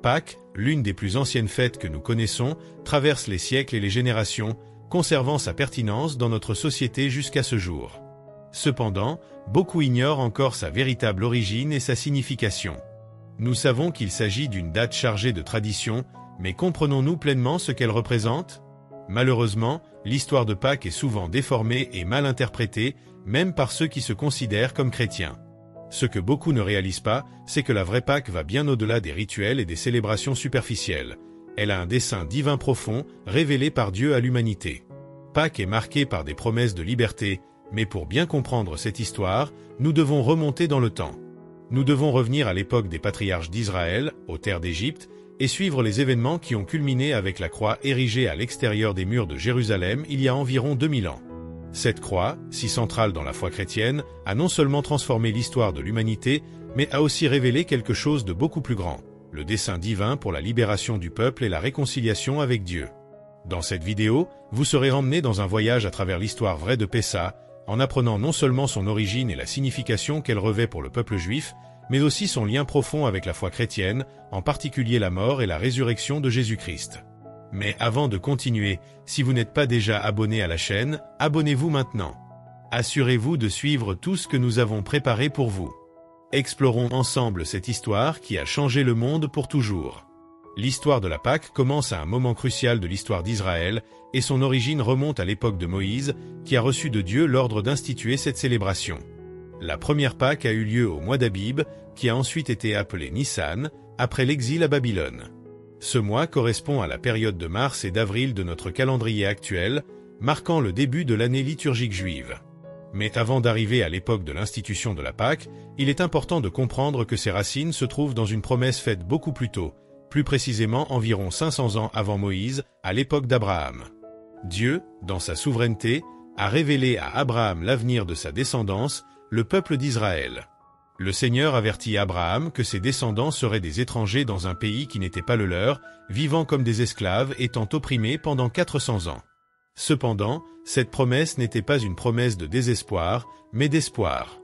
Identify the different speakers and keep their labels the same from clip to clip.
Speaker 1: Pâques, l'une des plus anciennes fêtes que nous connaissons, traverse les siècles et les générations, conservant sa pertinence dans notre société jusqu'à ce jour. Cependant, beaucoup ignorent encore sa véritable origine et sa signification. Nous savons qu'il s'agit d'une date chargée de tradition, mais comprenons-nous pleinement ce qu'elle représente? Malheureusement, l'histoire de Pâques est souvent déformée et mal interprétée, même par ceux qui se considèrent comme chrétiens. Ce que beaucoup ne réalisent pas, c'est que la vraie Pâques va bien au-delà des rituels et des célébrations superficielles. Elle a un dessein divin profond, révélé par Dieu à l'humanité. Pâques est marquée par des promesses de liberté, mais pour bien comprendre cette histoire, nous devons remonter dans le temps. Nous devons revenir à l'époque des patriarches d'Israël, aux terres d'Égypte, et suivre les événements qui ont culminé avec la croix érigée à l'extérieur des murs de Jérusalem il y a environ 2000 ans. Cette croix, si centrale dans la foi chrétienne, a non seulement transformé l'histoire de l'humanité, mais a aussi révélé quelque chose de beaucoup plus grand, le dessein divin pour la libération du peuple et la réconciliation avec Dieu. Dans cette vidéo, vous serez emmené dans un voyage à travers l'histoire vraie de Pessah, en apprenant non seulement son origine et la signification qu'elle revêt pour le peuple juif, mais aussi son lien profond avec la foi chrétienne, en particulier la mort et la résurrection de Jésus-Christ. Mais avant de continuer, si vous n'êtes pas déjà abonné à la chaîne, abonnez-vous maintenant. Assurez-vous de suivre tout ce que nous avons préparé pour vous. Explorons ensemble cette histoire qui a changé le monde pour toujours. L'histoire de la Pâque commence à un moment crucial de l'histoire d'Israël, et son origine remonte à l'époque de Moïse, qui a reçu de Dieu l'ordre d'instituer cette célébration. La première Pâque a eu lieu au mois d'Abib, qui a ensuite été appelé Nissan, après l'exil à Babylone. Ce mois correspond à la période de mars et d'avril de notre calendrier actuel, marquant le début de l'année liturgique juive. Mais avant d'arriver à l'époque de l'institution de la Pâque, il est important de comprendre que ses racines se trouvent dans une promesse faite beaucoup plus tôt, plus précisément environ 500 ans avant Moïse, à l'époque d'Abraham. Dieu, dans sa souveraineté, a révélé à Abraham l'avenir de sa descendance, le peuple d'Israël. Le Seigneur avertit Abraham que ses descendants seraient des étrangers dans un pays qui n'était pas le leur, vivant comme des esclaves étant opprimés pendant 400 ans. Cependant, cette promesse n'était pas une promesse de désespoir, mais d'espoir.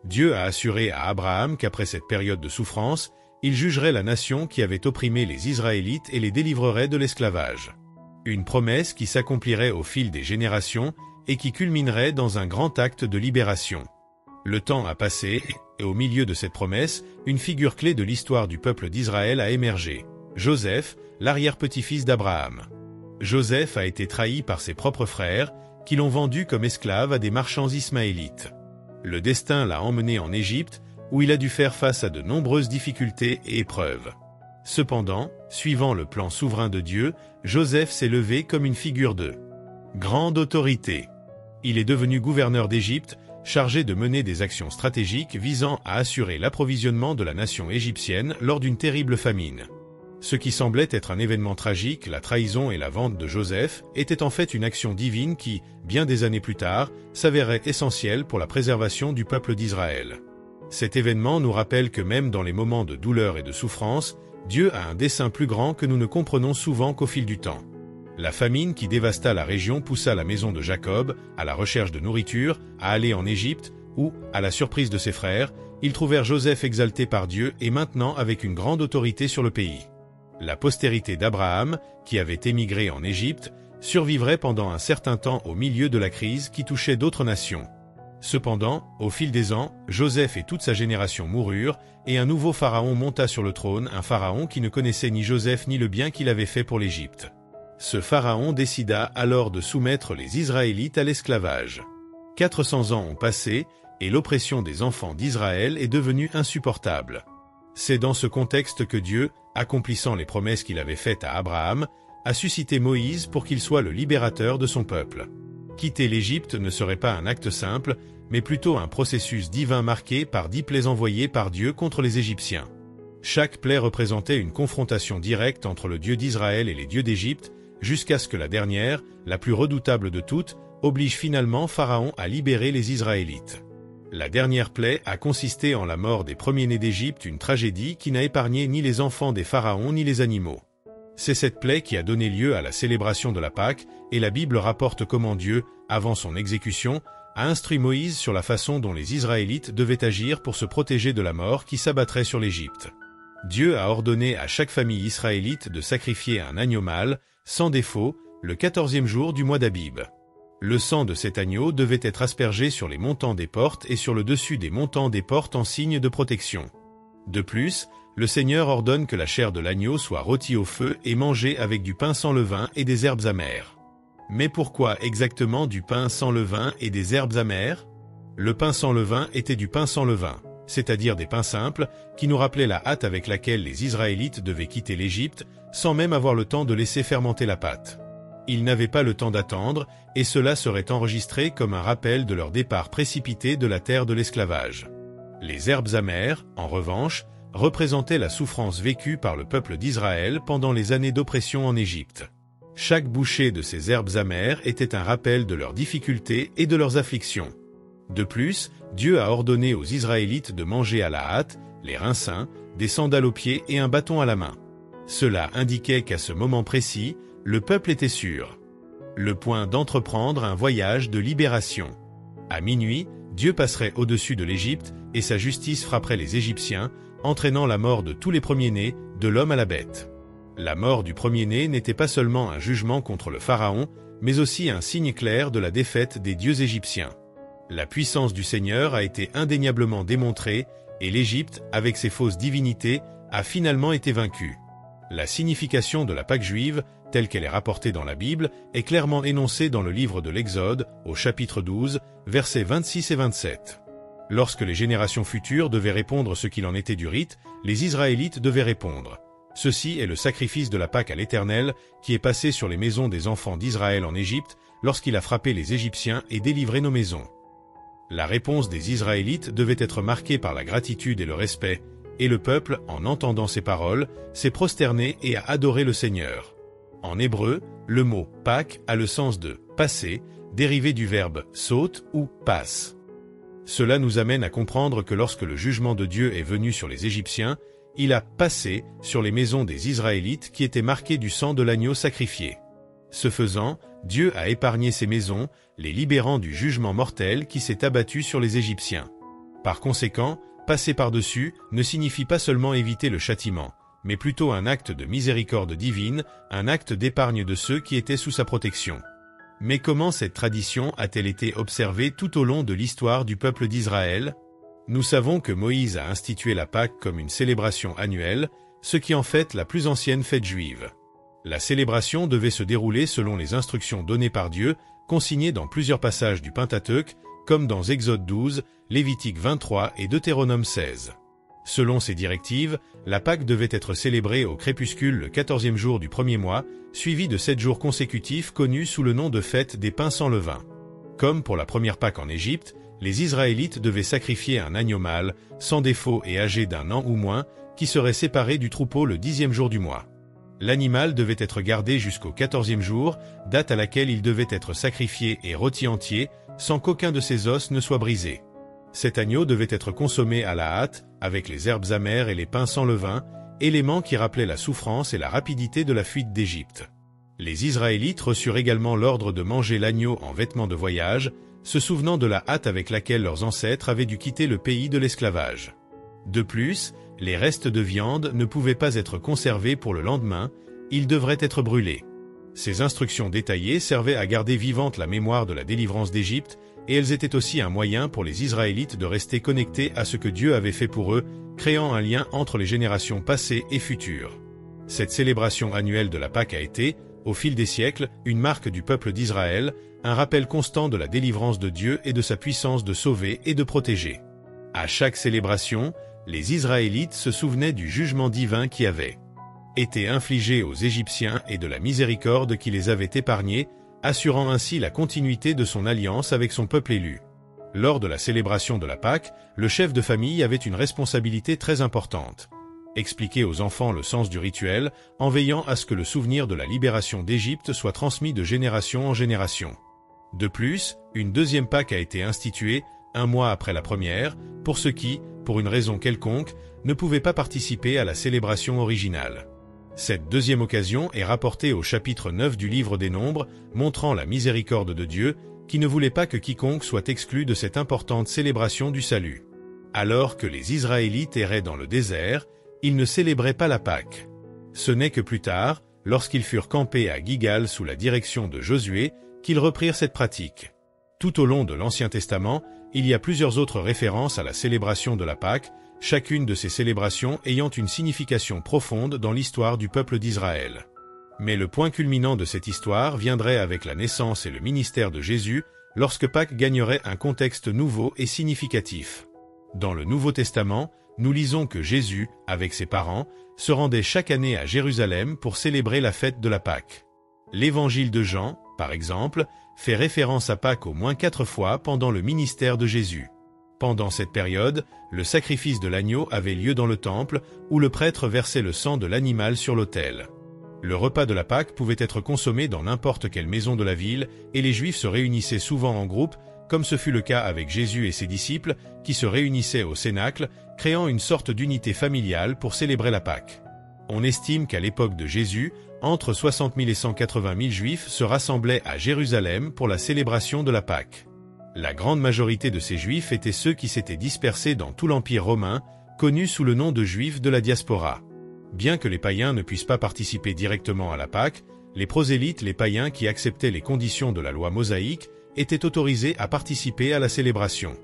Speaker 1: Dieu a assuré à Abraham qu'après cette période de souffrance, il jugerait la nation qui avait opprimé les Israélites et les délivrerait de l'esclavage. Une promesse qui s'accomplirait au fil des générations et qui culminerait dans un grand acte de libération. Le temps a passé, et au milieu de cette promesse, une figure clé de l'histoire du peuple d'Israël a émergé. Joseph, l'arrière-petit-fils d'Abraham. Joseph a été trahi par ses propres frères, qui l'ont vendu comme esclave à des marchands ismaélites. Le destin l'a emmené en Égypte, où il a dû faire face à de nombreuses difficultés et épreuves. Cependant, suivant le plan souverain de Dieu, Joseph s'est levé comme une figure de grande autorité. Il est devenu gouverneur d'Égypte, chargé de mener des actions stratégiques visant à assurer l'approvisionnement de la nation égyptienne lors d'une terrible famine. Ce qui semblait être un événement tragique, la trahison et la vente de Joseph, était en fait une action divine qui, bien des années plus tard, s'avérait essentielle pour la préservation du peuple d'Israël. Cet événement nous rappelle que même dans les moments de douleur et de souffrance, Dieu a un dessein plus grand que nous ne comprenons souvent qu'au fil du temps. La famine qui dévasta la région poussa la maison de Jacob, à la recherche de nourriture, à aller en Égypte, où, à la surprise de ses frères, ils trouvèrent Joseph exalté par Dieu et maintenant avec une grande autorité sur le pays. La postérité d'Abraham, qui avait émigré en Égypte, survivrait pendant un certain temps au milieu de la crise qui touchait d'autres nations. Cependant, au fil des ans, Joseph et toute sa génération moururent, et un nouveau pharaon monta sur le trône, un pharaon qui ne connaissait ni Joseph ni le bien qu'il avait fait pour l'Égypte. Ce pharaon décida alors de soumettre les Israélites à l'esclavage. 400 ans ont passé, et l'oppression des enfants d'Israël est devenue insupportable. C'est dans ce contexte que Dieu, accomplissant les promesses qu'il avait faites à Abraham, a suscité Moïse pour qu'il soit le libérateur de son peuple. Quitter l'Égypte ne serait pas un acte simple, mais plutôt un processus divin marqué par 10 plaies envoyées par Dieu contre les Égyptiens. Chaque plaie représentait une confrontation directe entre le Dieu d'Israël et les dieux d'Égypte, jusqu'à ce que la dernière, la plus redoutable de toutes, oblige finalement Pharaon à libérer les Israélites. La dernière plaie a consisté en la mort des premiers-nés d'Égypte, une tragédie qui n'a épargné ni les enfants des pharaons ni les animaux. C'est cette plaie qui a donné lieu à la célébration de la Pâque, et la Bible rapporte comment Dieu, avant son exécution, a instruit Moïse sur la façon dont les Israélites devaient agir pour se protéger de la mort qui s'abattrait sur l'Égypte. Dieu a ordonné à chaque famille israélite de sacrifier un agneau mâle, sans défaut, le 14e jour du mois d'Abib. Le sang de cet agneau devait être aspergé sur les montants des portes et sur le dessus des montants des portes en signe de protection. De plus, le Seigneur ordonne que la chair de l'agneau soit rôtie au feu et mangée avec du pain sans levain et des herbes amères. Mais pourquoi exactement du pain sans levain et des herbes amères? Le pain sans levain était du pain sans levain, c'est-à-dire des pains simples, qui nous rappelaient la hâte avec laquelle les Israélites devaient quitter l'Égypte, sans même avoir le temps de laisser fermenter la pâte. Ils n'avaient pas le temps d'attendre, et cela serait enregistré comme un rappel de leur départ précipité de la terre de l'esclavage. Les herbes amères, en revanche, représentaient la souffrance vécue par le peuple d'Israël pendant les années d'oppression en Égypte. Chaque bouchée de ces herbes amères était un rappel de leurs difficultés et de leurs afflictions. De plus, Dieu a ordonné aux Israélites de manger à la hâte, les reins sains, des sandales aux pieds et un bâton à la main. Cela indiquait qu'à ce moment précis, le peuple était sur le point d'entreprendre un voyage de libération. À minuit, Dieu passerait au-dessus de l'Égypte et sa justice frapperait les Égyptiens, entraînant la mort de tous les premiers-nés, de l'homme à la bête. La mort du premier-né n'était pas seulement un jugement contre le pharaon, mais aussi un signe clair de la défaite des dieux égyptiens. La puissance du Seigneur a été indéniablement démontrée, et l'Égypte, avec ses fausses divinités, a finalement été vaincue. La signification de la Pâque juive, telle qu'elle est rapportée dans la Bible, est clairement énoncée dans le livre de l'Exode, au chapitre 12, versets 26 et 27. Lorsque les générations futures devaient répondre ce qu'il en était du rite, les Israélites devaient répondre. Ceci est le sacrifice de la Pâque à l'Éternel, qui est passé sur les maisons des enfants d'Israël en Égypte, lorsqu'il a frappé les Égyptiens et délivré nos maisons. La réponse des Israélites devait être marquée par la gratitude et le respect, et le peuple, en entendant ces paroles, s'est prosterné et a adoré le Seigneur. En hébreu, le mot « Pâques » a le sens de « passer », dérivé du verbe « saute » ou « passe ». Cela nous amène à comprendre que lorsque le jugement de Dieu est venu sur les Égyptiens, il a passé sur les maisons des Israélites qui étaient marquées du sang de l'agneau sacrifié. Ce faisant, Dieu a épargné ces maisons, les libérant du jugement mortel qui s'est abattu sur les Égyptiens. Par conséquent, passer par-dessus ne signifie pas seulement éviter le châtiment, mais plutôt un acte de miséricorde divine, un acte d'épargne de ceux qui étaient sous sa protection. Mais comment cette tradition a-t-elle été observée tout au long de l'histoire du peuple d'Israël? Nous savons que Moïse a institué la Pâque comme une célébration annuelle, ce qui en fait la plus ancienne fête juive. La célébration devait se dérouler selon les instructions données par Dieu, consignées dans plusieurs passages du Pentateuque, comme dans Exode 12, Lévitique 23 et Deutéronome 16. Selon ces directives, la Pâque devait être célébrée au crépuscule le 14e jour du premier mois, suivi de 7 jours consécutifs connus sous le nom de fête des pains sans levain. Comme pour la première Pâque en Égypte, les Israélites devaient sacrifier un agneau mâle, sans défaut et âgé d'1 an ou moins, qui serait séparé du troupeau le 10e jour du mois. L'animal devait être gardé jusqu'au 14e jour, date à laquelle il devait être sacrifié et rôti entier, sans qu'aucun de ses os ne soit brisé. Cet agneau devait être consommé à la hâte, avec les herbes amères et les pains sans levain, éléments qui rappelaient la souffrance et la rapidité de la fuite d'Égypte. Les Israélites reçurent également l'ordre de manger l'agneau en vêtements de voyage, se souvenant de la hâte avec laquelle leurs ancêtres avaient dû quitter le pays de l'esclavage. De plus, les restes de viande ne pouvaient pas être conservés pour le lendemain, ils devraient être brûlés. Ces instructions détaillées servaient à garder vivante la mémoire de la délivrance d'Égypte, et elles étaient aussi un moyen pour les Israélites de rester connectés à ce que Dieu avait fait pour eux, créant un lien entre les générations passées et futures. Cette célébration annuelle de la Pâque a été, au fil des siècles, une marque du peuple d'Israël, un rappel constant de la délivrance de Dieu et de sa puissance de sauver et de protéger. À chaque célébration, les Israélites se souvenaient du jugement divin qui avait été infligé aux Égyptiens et de la miséricorde qui les avait épargnés, assurant ainsi la continuité de son alliance avec son peuple élu. Lors de la célébration de la Pâque, le chef de famille avait une responsabilité très importante. Expliquer aux enfants le sens du rituel, en veillant à ce que le souvenir de la libération d'Égypte soit transmis de génération en génération. De plus, une deuxième Pâque a été instituée, 1 mois après la première, pour ceux qui, pour une raison quelconque, ne pouvaient pas participer à la célébration originale. Cette deuxième occasion est rapportée au chapitre 9 du livre des Nombres, montrant la miséricorde de Dieu, qui ne voulait pas que quiconque soit exclu de cette importante célébration du salut. Alors que les Israélites erraient dans le désert, ils ne célébraient pas la Pâque. Ce n'est que plus tard, lorsqu'ils furent campés à Gilgal sous la direction de Josué, qu'ils reprirent cette pratique. Tout au long de l'Ancien Testament, il y a plusieurs autres références à la célébration de la Pâque, chacune de ces célébrations ayant une signification profonde dans l'histoire du peuple d'Israël. Mais le point culminant de cette histoire viendrait avec la naissance et le ministère de Jésus, lorsque Pâques gagnerait un contexte nouveau et significatif. Dans le Nouveau Testament, nous lisons que Jésus, avec ses parents, se rendait chaque année à Jérusalem pour célébrer la fête de la Pâque. L'Évangile de Jean, par exemple, fait référence à Pâques au moins 4 fois pendant le ministère de Jésus. Pendant cette période, le sacrifice de l'agneau avait lieu dans le temple, où le prêtre versait le sang de l'animal sur l'autel. Le repas de la Pâque pouvait être consommé dans n'importe quelle maison de la ville, et les Juifs se réunissaient souvent en groupe, comme ce fut le cas avec Jésus et ses disciples, qui se réunissaient au Cénacle, créant une sorte d'unité familiale pour célébrer la Pâque. On estime qu'à l'époque de Jésus, entre 60 000 et 180 000 Juifs se rassemblaient à Jérusalem pour la célébration de la Pâque. La grande majorité de ces Juifs étaient ceux qui s'étaient dispersés dans tout l'Empire romain, connu sous le nom de Juifs de la diaspora. Bien que les païens ne puissent pas participer directement à la Pâque, les prosélytes, les païens qui acceptaient les conditions de la loi mosaïque, étaient autorisés à participer à la célébration.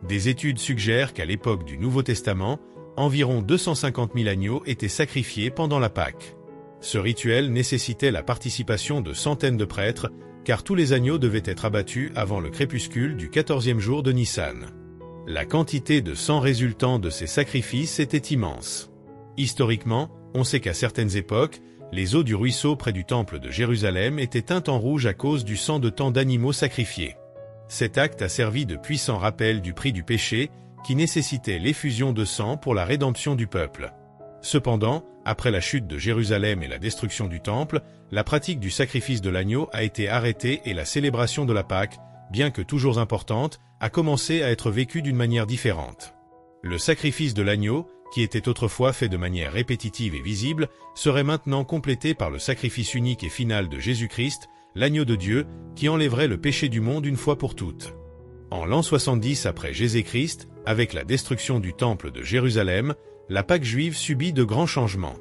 Speaker 1: Des études suggèrent qu'à l'époque du Nouveau Testament, environ 250 000 agneaux étaient sacrifiés pendant la Pâque. Ce rituel nécessitait la participation de centaines de prêtres, car tous les agneaux devaient être abattus avant le crépuscule du 14e jour de Nissan. La quantité de sang résultant de ces sacrifices était immense. Historiquement, on sait qu'à certaines époques, les eaux du ruisseau près du temple de Jérusalem étaient teintes en rouge à cause du sang de tant d'animaux sacrifiés. Cet acte a servi de puissant rappel du prix du péché, qui nécessitait l'effusion de sang pour la rédemption du peuple. Cependant, après la chute de Jérusalem et la destruction du temple, la pratique du sacrifice de l'agneau a été arrêtée et la célébration de la Pâque, bien que toujours importante, a commencé à être vécue d'une manière différente. Le sacrifice de l'agneau, qui était autrefois fait de manière répétitive et visible, serait maintenant complété par le sacrifice unique et final de Jésus-Christ, l'agneau de Dieu, qui enlèverait le péché du monde une fois pour toutes. En l'an 70 après Jésus-Christ, avec la destruction du temple de Jérusalem, la Pâque juive subit de grands changements.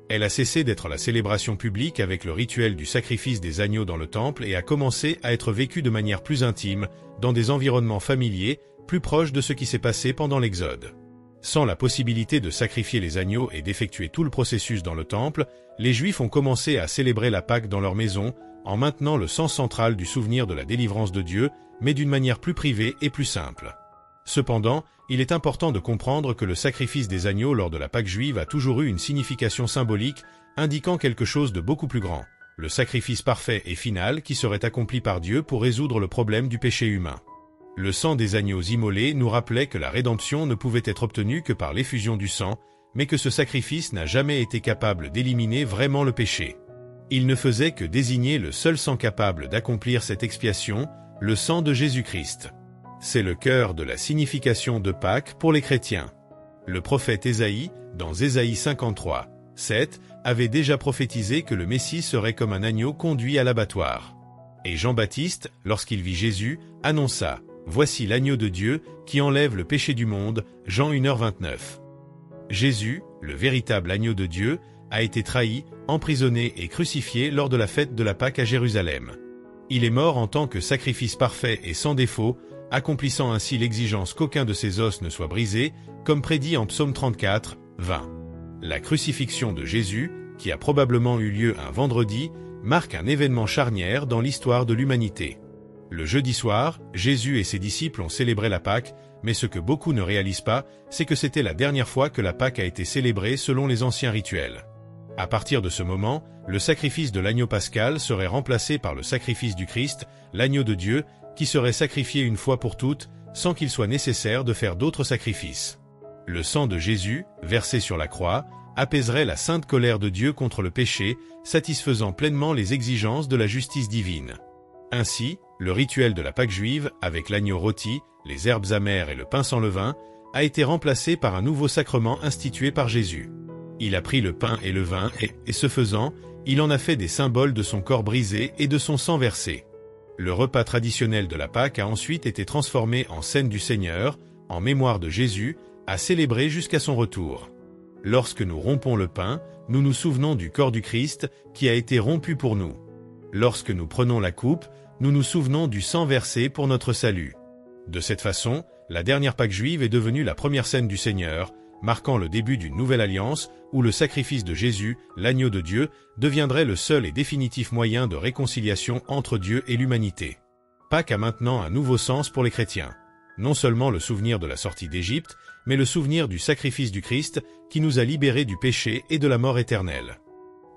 Speaker 1: Elle a cessé d'être la célébration publique avec le rituel du sacrifice des agneaux dans le temple et a commencé à être vécue de manière plus intime, dans des environnements familiers, plus proches de ce qui s'est passé pendant l'Exode. Sans la possibilité de sacrifier les agneaux et d'effectuer tout le processus dans le temple, les Juifs ont commencé à célébrer la Pâque dans leur maison, en maintenant le sens central du souvenir de la délivrance de Dieu, mais d'une manière plus privée et plus simple. Cependant, il est important de comprendre que le sacrifice des agneaux lors de la Pâque juive a toujours eu une signification symbolique, indiquant quelque chose de beaucoup plus grand, le sacrifice parfait et final qui serait accompli par Dieu pour résoudre le problème du péché humain. Le sang des agneaux immolés nous rappelait que la rédemption ne pouvait être obtenue que par l'effusion du sang, mais que ce sacrifice n'a jamais été capable d'éliminer vraiment le péché. Il ne faisait que désigner le seul sang capable d'accomplir cette expiation, le sang de Jésus-Christ. C'est le cœur de la signification de Pâques pour les chrétiens. Le prophète Ésaïe, dans Ésaïe 53, 7, avait déjà prophétisé que le Messie serait comme un agneau conduit à l'abattoir. Et Jean-Baptiste, lorsqu'il vit Jésus, annonça « Voici l'agneau de Dieu qui enlève le péché du monde » Jean 1h29. Jésus, le véritable agneau de Dieu, a été trahi, emprisonné et crucifié lors de la fête de la Pâque à Jérusalem. Il est mort en tant que sacrifice parfait et sans défaut, accomplissant ainsi l'exigence qu'aucun de ses os ne soit brisé, comme prédit en Psaume 34, 20. La crucifixion de Jésus, qui a probablement eu lieu un vendredi, marque un événement charnière dans l'histoire de l'humanité. Le jeudi soir, Jésus et ses disciples ont célébré la Pâque, mais ce que beaucoup ne réalisent pas, c'est que c'était la dernière fois que la Pâque a été célébrée selon les anciens rituels. À partir de ce moment, le sacrifice de l'agneau pascal serait remplacé par le sacrifice du Christ, l'agneau de Dieu, qui serait sacrifié une fois pour toutes, sans qu'il soit nécessaire de faire d'autres sacrifices. Le sang de Jésus, versé sur la croix, apaiserait la sainte colère de Dieu contre le péché, satisfaisant pleinement les exigences de la justice divine. Ainsi, le rituel de la Pâque juive, avec l'agneau rôti, les herbes amères et le pain sans levain, a été remplacé par un nouveau sacrement institué par Jésus. Il a pris le pain et le vin et ce faisant, il en a fait des symboles de son corps brisé et de son sang versé. Le repas traditionnel de la Pâque a ensuite été transformé en scène du Seigneur, en mémoire de Jésus, à célébrer jusqu'à son retour. Lorsque nous rompons le pain, nous nous souvenons du corps du Christ qui a été rompu pour nous. Lorsque nous prenons la coupe, nous nous souvenons du sang versé pour notre salut. De cette façon, la dernière Pâque juive est devenue la première scène du Seigneur, marquant le début d'une nouvelle alliance où le sacrifice de Jésus, l'agneau de Dieu, deviendrait le seul et définitif moyen de réconciliation entre Dieu et l'humanité. Pâques a maintenant un nouveau sens pour les chrétiens. Non seulement le souvenir de la sortie d'Égypte, mais le souvenir du sacrifice du Christ qui nous a libérés du péché et de la mort éternelle.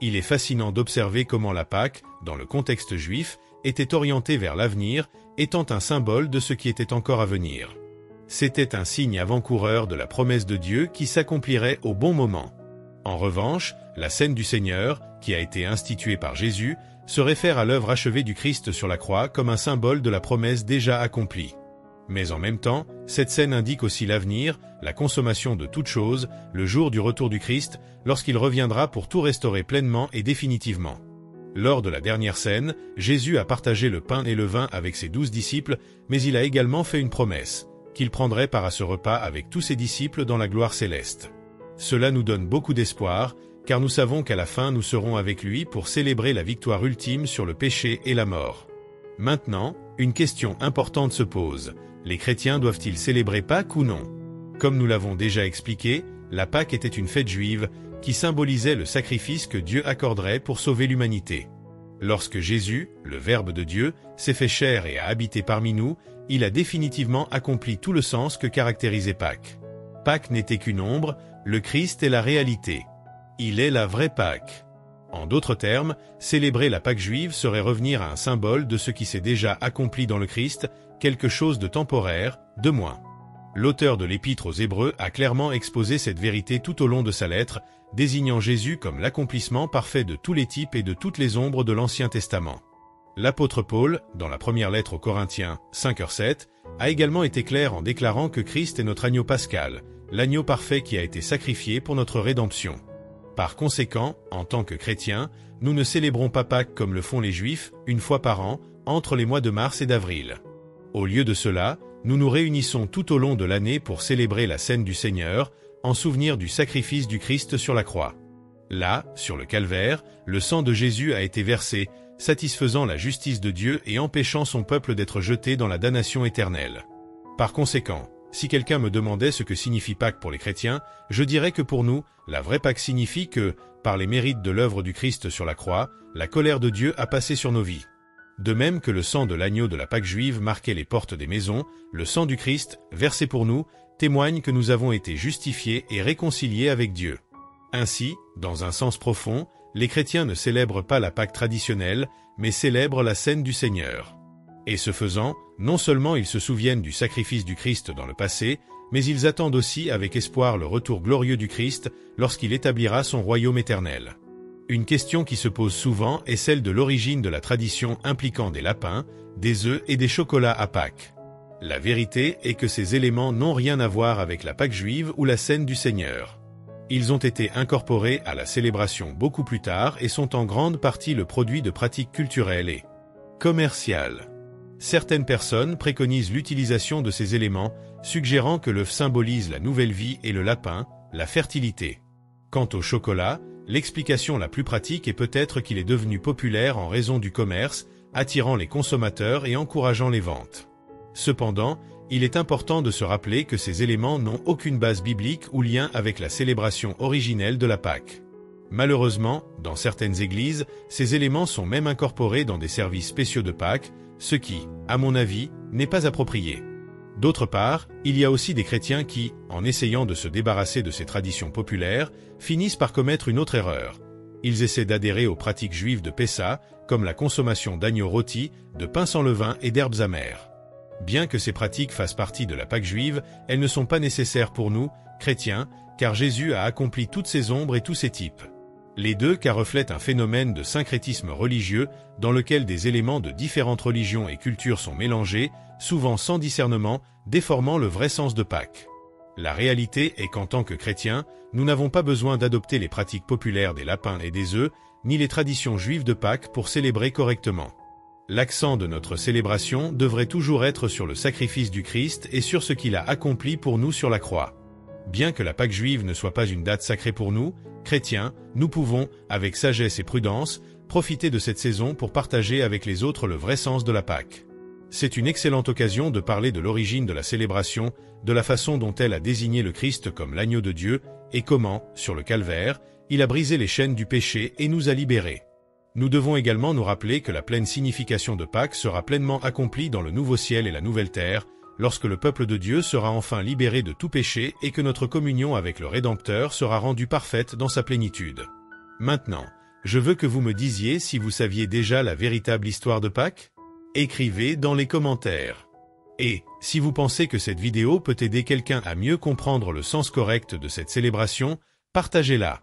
Speaker 1: Il est fascinant d'observer comment la Pâque, dans le contexte juif, était orientée vers l'avenir, étant un symbole de ce qui était encore à venir. C'était un signe avant-coureur de la promesse de Dieu qui s'accomplirait au bon moment. En revanche, la scène du Seigneur, qui a été instituée par Jésus, se réfère à l'œuvre achevée du Christ sur la croix comme un symbole de la promesse déjà accomplie. Mais en même temps, cette scène indique aussi l'avenir, la consommation de toutes choses, le jour du retour du Christ, lorsqu'il reviendra pour tout restaurer pleinement et définitivement. Lors de la dernière scène, Jésus a partagé le pain et le vin avec ses 12 disciples, mais il a également fait une promesse, qu'il prendrait part à ce repas avec tous ses disciples dans la gloire céleste. Cela nous donne beaucoup d'espoir, car nous savons qu'à la fin nous serons avec lui pour célébrer la victoire ultime sur le péché et la mort. Maintenant, une question importante se pose. Les chrétiens doivent-ils célébrer Pâques ou non? Comme nous l'avons déjà expliqué, la Pâque était une fête juive qui symbolisait le sacrifice que Dieu accorderait pour sauver l'humanité. Lorsque Jésus, le Verbe de Dieu, s'est fait chair et a habité parmi nous, il a définitivement accompli tout le sens que caractérisait Pâques. Pâques n'était qu'une ombre, le Christ est la réalité. Il est la vraie Pâque. En d'autres termes, célébrer la Pâque juive serait revenir à un symbole de ce qui s'est déjà accompli dans le Christ, quelque chose de temporaire, de moins. L'auteur de l'Épître aux Hébreux a clairement exposé cette vérité tout au long de sa lettre, désignant Jésus comme l'accomplissement parfait de tous les types et de toutes les ombres de l'Ancien Testament. L'apôtre Paul, dans la première lettre aux Corinthiens, 5:7, a également été clair en déclarant que Christ est notre agneau pascal, l'agneau parfait qui a été sacrifié pour notre rédemption. Par conséquent, en tant que chrétiens, nous ne célébrons pas Pâques comme le font les Juifs, une fois par an, entre les mois de mars et d'avril. Au lieu de cela, nous nous réunissons tout au long de l'année pour célébrer la scène du Seigneur, en souvenir du sacrifice du Christ sur la croix. Là, sur le calvaire, le sang de Jésus a été versé, satisfaisant la justice de Dieu et empêchant son peuple d'être jeté dans la damnation éternelle. Par conséquent, si quelqu'un me demandait ce que signifie Pâques pour les chrétiens, je dirais que pour nous, la vraie Pâque signifie que, par les mérites de l'œuvre du Christ sur la croix, la colère de Dieu a passé sur nos vies. De même que le sang de l'agneau de la Pâque juive marquait les portes des maisons, le sang du Christ, versé pour nous, témoigne que nous avons été justifiés et réconciliés avec Dieu. Ainsi, dans un sens profond, les chrétiens ne célèbrent pas la Pâque traditionnelle, mais célèbrent la scène du Seigneur. Et ce faisant, non seulement ils se souviennent du sacrifice du Christ dans le passé, mais ils attendent aussi avec espoir le retour glorieux du Christ lorsqu'il établira son royaume éternel. Une question qui se pose souvent est celle de l'origine de la tradition impliquant des lapins, des œufs et des chocolats à Pâques. La vérité est que ces éléments n'ont rien à voir avec la Pâque juive ou la scène du Seigneur. Ils ont été incorporés à la célébration beaucoup plus tard et sont en grande partie le produit de pratiques culturelles et commerciales. Certaines personnes préconisent l'utilisation de ces éléments, suggérant que l'œuf symbolise la nouvelle vie et le lapin, la fertilité. Quant au chocolat, l'explication la plus pratique est peut-être qu'il est devenu populaire en raison du commerce, attirant les consommateurs et encourageant les ventes. Cependant, il est important de se rappeler que ces éléments n'ont aucune base biblique ou lien avec la célébration originelle de la Pâque. Malheureusement, dans certaines églises, ces éléments sont même incorporés dans des services spéciaux de Pâques, ce qui, à mon avis, n'est pas approprié. D'autre part, il y a aussi des chrétiens qui, en essayant de se débarrasser de ces traditions populaires, finissent par commettre une autre erreur. Ils essaient d'adhérer aux pratiques juives de Pessa, comme la consommation d'agneaux rôtis, de pain sans levain et d'herbes amères. Bien que ces pratiques fassent partie de la Pâque juive, elles ne sont pas nécessaires pour nous, chrétiens, car Jésus a accompli toutes ces ombres et tous ces types. Les deux cas reflètent un phénomène de syncrétisme religieux dans lequel des éléments de différentes religions et cultures sont mélangés, souvent sans discernement, déformant le vrai sens de Pâques. La réalité est qu'en tant que chrétiens, nous n'avons pas besoin d'adopter les pratiques populaires des lapins et des œufs, ni les traditions juives de Pâques pour célébrer correctement. L'accent de notre célébration devrait toujours être sur le sacrifice du Christ et sur ce qu'il a accompli pour nous sur la croix. Bien que la Pâque juive ne soit pas une date sacrée pour nous, chrétiens, nous pouvons, avec sagesse et prudence, profiter de cette saison pour partager avec les autres le vrai sens de la Pâque. C'est une excellente occasion de parler de l'origine de la célébration, de la façon dont elle a désigné le Christ comme l'agneau de Dieu, et comment, sur le calvaire, il a brisé les chaînes du péché et nous a libérés. Nous devons également nous rappeler que la pleine signification de Pâques sera pleinement accomplie dans le nouveau ciel et la nouvelle terre, lorsque le peuple de Dieu sera enfin libéré de tout péché et que notre communion avec le Rédempteur sera rendue parfaite dans sa plénitude. Maintenant, je veux que vous me disiez si vous saviez déjà la véritable histoire de Pâques. Écrivez dans les commentaires. Et, si vous pensez que cette vidéo peut aider quelqu'un à mieux comprendre le sens correct de cette célébration, partagez-la.